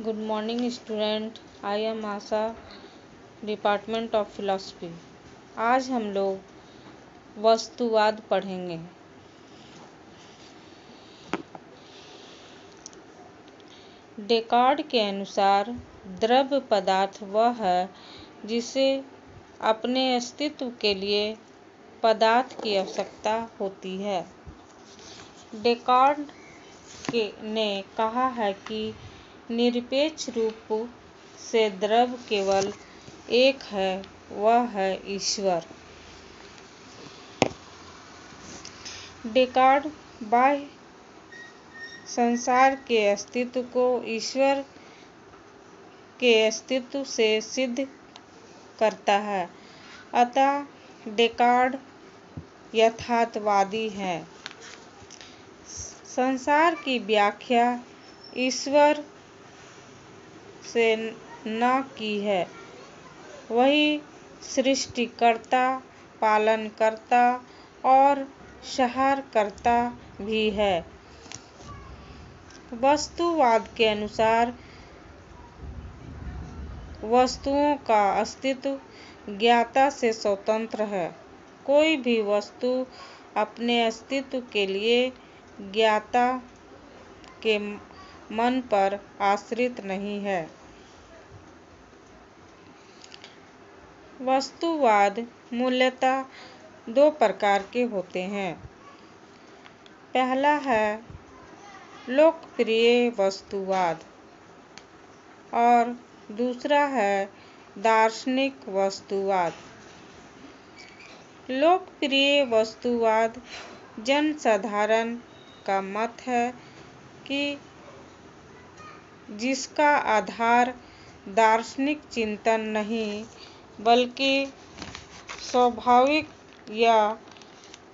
Good morning student. I am Asha, department of philosophy. आज हम लोग वस्तुवाद पढ़ेंगे। डेकार्ड के अनुसार द्रव्य पदार्थ वह है जिसे अपने अस्तित्व के लिए पदार्थ की आवश्यकता होती है। डेकार्ड ने कहा है कि निरपेक्ष रूप से द्रव्य केवल एक है, वह है ईश्वर। डेकार्ड बाह्य संसार के अस्तित्व को ईश्वर के अस्तित्व से सिद्ध करता है। अतः डेकार्ड यथार्थवादी है। संसार की व्याख्या ईश्वर से न की है। वही सृष्टिकर्ता, पालनकर्ता और संहारकर्ता भी है। वस्तुवाद के अनुसार वस्तुओं का अस्तित्व ज्ञाता से स्वतंत्र है। कोई भी वस्तु अपने अस्तित्व के लिए ज्ञाता के मन पर आश्रित नहीं है। वस्तुवाद मूलतः दो प्रकार के होते हैं। पहला है लोकप्रिय वस्तुवाद और दूसरा है दार्शनिक वस्तुवाद। लोकप्रिय वस्तुवाद जनसाधारण का मत है कि जिसका आधार दार्शनिक चिंतन नहीं बल्कि स्वाभाविक या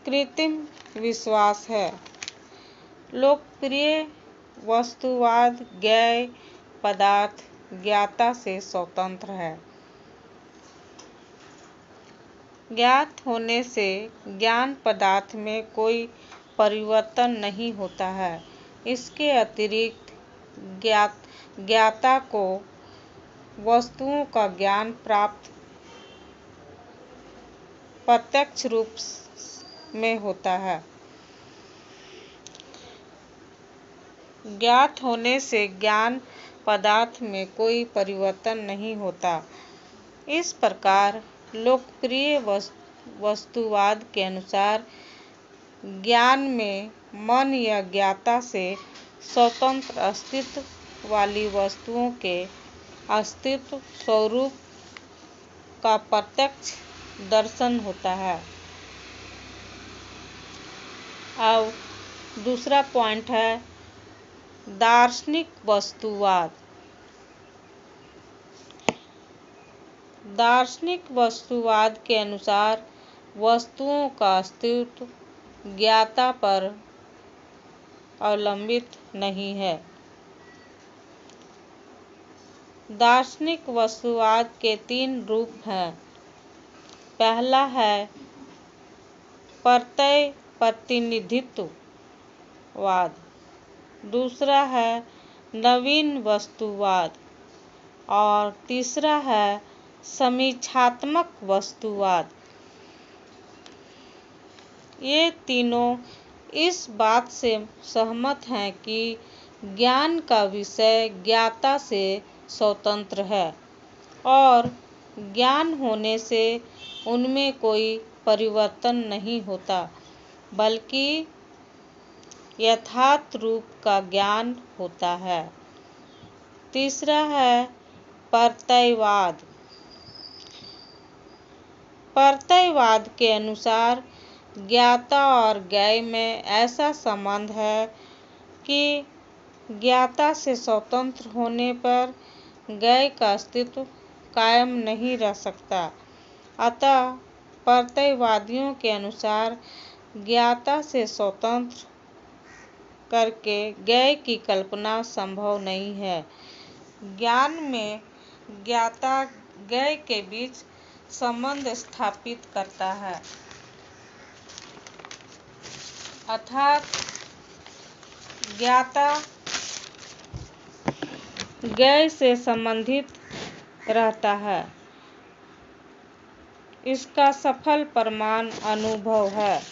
कृत्रिम विश्वास है। लोकप्रिय वस्तुवाद ज्ञेय पदार्थ ज्ञाता से स्वतंत्र है। ज्ञात होने से ज्ञान पदार्थ में कोई परिवर्तन नहीं होता है। इसके अतिरिक्त ज्ञाता को वस्तुओं का ज्ञान प्रत्यक्ष रूप में होता है। ज्ञात होने से ज्ञान पदार्थ में कोई परिवर्तन नहीं होता। इस प्रकार लोकप्रिय वस्तुवाद के अनुसार ज्ञान में मन या ज्ञाता से स्वतंत्र अस्तित्व वाली वस्तुओं के अस्तित्व स्वरूप का प्रत्यक्ष दर्शन होता है। अब दूसरा पॉइंट है दार्शनिक वस्तुवाद। दार्शनिक वस्तुवाद के अनुसार वस्तुओं का अस्तित्व ज्ञाता पर अवलंबित नहीं है। दार्शनिक वस्तुवाद के तीन रूप हैं। पहला है प्रत्यय प्रतिनिधित्ववाद, दूसरा है नवीन वस्तुवाद और तीसरा है समीक्षात्मक वस्तुवाद। ये तीनों इस बात से सहमत हैं कि ज्ञान का विषय ज्ञाता से स्वतंत्र है और ज्ञान होने से उनमें कोई परिवर्तन नहीं होता बल्कि यथार्थ रूप का ज्ञान होता है। तीसरा है प्रत्ययवाद। प्रत्ययवाद के अनुसार ज्ञाता और ज्ञेय में ऐसा संबंध है कि ज्ञाता से स्वतंत्र होने पर ज्ञेय का अस्तित्व कायम नहीं रह सकता। अतः प्रत्ययवादियों के अनुसार ज्ञाता से स्वतंत्र करके ज्ञेय की कल्पना संभव नहीं है। ज्ञान में ज्ञाता ज्ञेय के बीच संबंध स्थापित करता है, अर्थात ज्ञाता ज्ञेय से संबंधित रहता है। इसका सफल प्रमाण अनुभव है।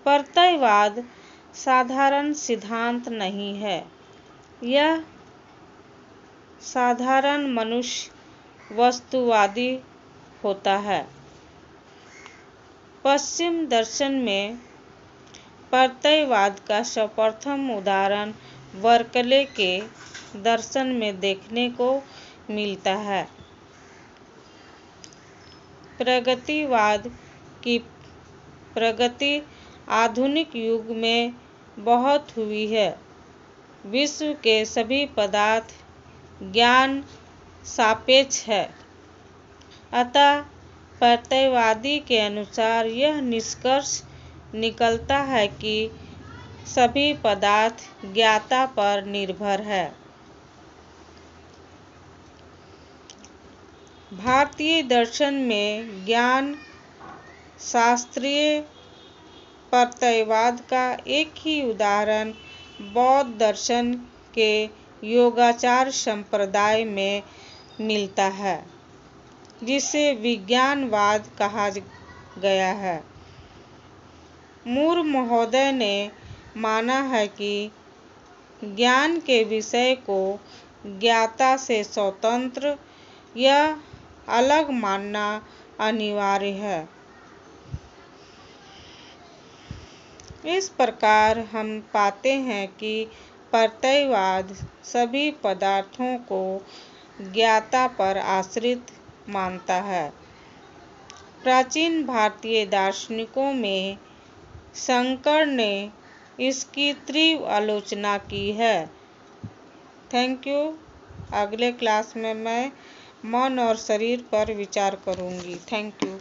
प्रत्ययवाद साधारण सिद्धांत नहीं है। यह साधारण मनुष्य वस्तुवादी होता है। पश्चिम दर्शन में प्रत्ययवाद का सर्वप्रथम उदाहरण बर्कले के दर्शन में देखने को मिलता है। प्रगतिवाद की प्रगति आधुनिक युग में बहुत हुई है। विश्व के सभी पदार्थ ज्ञान सापेक्ष है। अतः प्रत्ययवादी के अनुसार यह निष्कर्ष निकलता है कि सभी पदार्थ ज्ञाता पर निर्भर है। भारतीय दर्शन में ज्ञान शास्त्रीय प्रत्ययवाद का एक ही उदाहरण बौद्ध दर्शन के योगाचार संप्रदाय में मिलता है, जिसे विज्ञानवाद कहा गया है। मूर महोदय ने माना है कि ज्ञान के विषय को ज्ञाता से स्वतंत्र या अलग मानना अनिवार्य है। इस प्रकार हम पाते हैं कि प्रत्ययवाद सभी पदार्थों को ज्ञाता पर आश्रित मानता है। प्राचीन भारतीय दार्शनिकों में शंकर ने इसकी तीव्र आलोचना की है। Thank you. अगले क्लास में मैं मन और शरीर पर विचार करूंगी। Thank you.